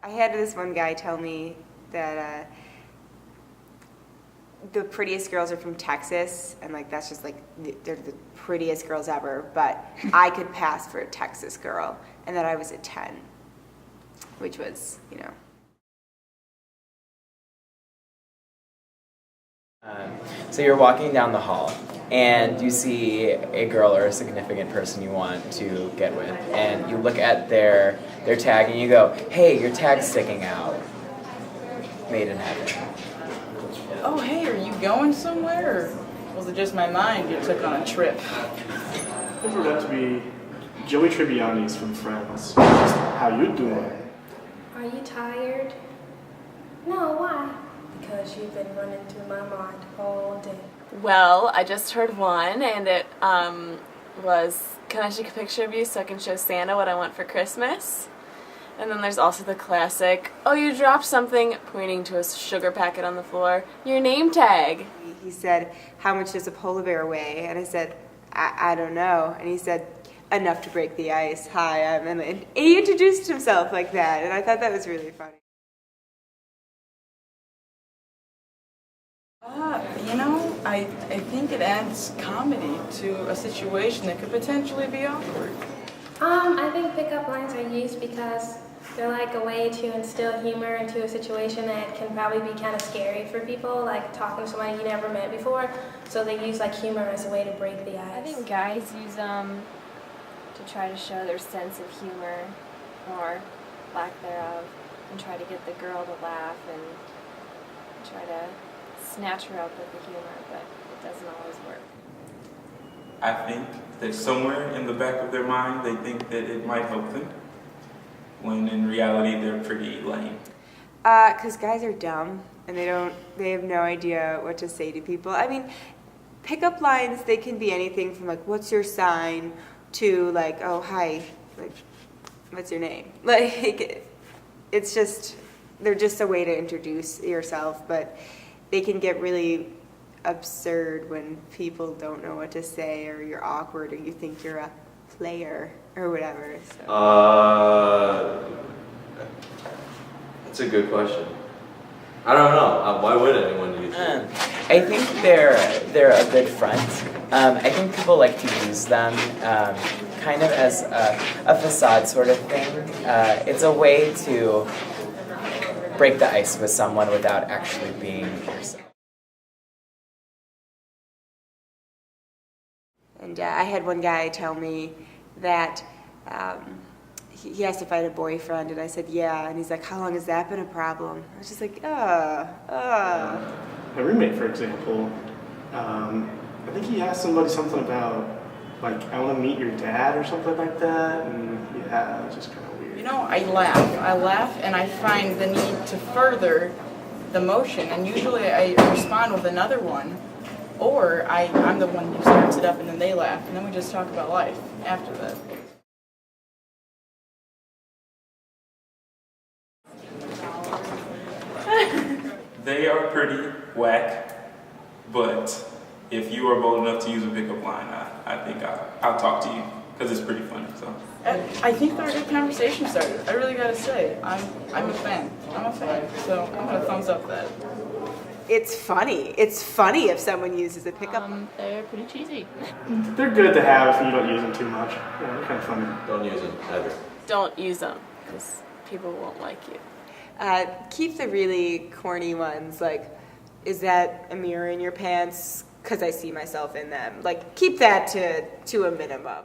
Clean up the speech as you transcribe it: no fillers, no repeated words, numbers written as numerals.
I had this one guy tell me that the prettiest girls are from Texas, and like that's just like they're the prettiest girls ever, but I could pass for a Texas girl, and that I was a 10, which was, you know. So you're walking down the hall and you see a girl or a significant person you want to get with, and you look at their tag and you go, hey, your tag's sticking out. Made in heaven. Oh, hey, are you going somewhere? Or was it just my mind you took on a trip? I forgot to be Joey Tribbiani's from Friends. Just how you doing? Are you tired? No, why? Because you've been running through my mind all day. Well, I just heard one, and it was, can I take a picture of you so I can show Santa what I want for Christmas? And then there's also the classic, oh, you dropped something, pointing to a sugar packet on the floor, your name tag. He said, how much does a polar bear weigh? And I said, I don't know. And he said, enough to break the ice. Hi, and he introduced himself like that, and I thought that was really funny. I think it adds comedy to a situation that could potentially be awkward. I think pickup lines are used because they're like a way to instill humor into a situation that can probably be kind of scary for people, like talking to somebody you never met before. So they use like humor as a way to break the ice. I think guys use them to try to show their sense of humor or lack thereof, and try to get the girl to laugh and try to snatch her up with the humor, but it doesn't always work. I think that somewhere in the back of their mind they think that it might help them, when in reality they're pretty lame. Because guys are dumb, and they have no idea what to say to people. I mean, pickup lines, they can be anything from like, what's your sign, to like, oh, hi, like, what's your name? Like, it's just, they're just a way to introduce yourself, but they can get really absurd when people don't know what to say, or you're awkward, or you think you're a player, or whatever. So. That's a good question. I don't know. Why would anyone use them? I think they're a good front. I think people like to use them kind of as a facade sort of thing. It's a way to break the ice with someone without actually being yourself. And I had one guy tell me that he asked if I had a boyfriend, and I said, yeah. And he's like, how long has that been a problem? I was just like, My roommate, for example, I think he asked somebody something about, like, I want to meet your dad or something like that, and yeah, it was just kind of weird. You know, I laugh, and I find the need to further the motion, and usually I respond with another one, or I'm the one who starts it up and then they laugh, and then we just talk about life after that. They are pretty whack, but if you are bold enough to use a pickup line, I think I'll talk to you, because it's pretty funny. So I think they're a good conversation starter. I really gotta say, I'm a fan. So I'm gonna thumbs up that. it's funny. It's funny if someone uses a pickup. They're pretty cheesy. They're good to have if you don't use them too much. Yeah, they're kind of funny. Don't use them ever. Don't use them, because people won't like you. Keep the really corny ones, like, is that a mirror in your pants? Because I see myself in them. Like, keep that to a minimum.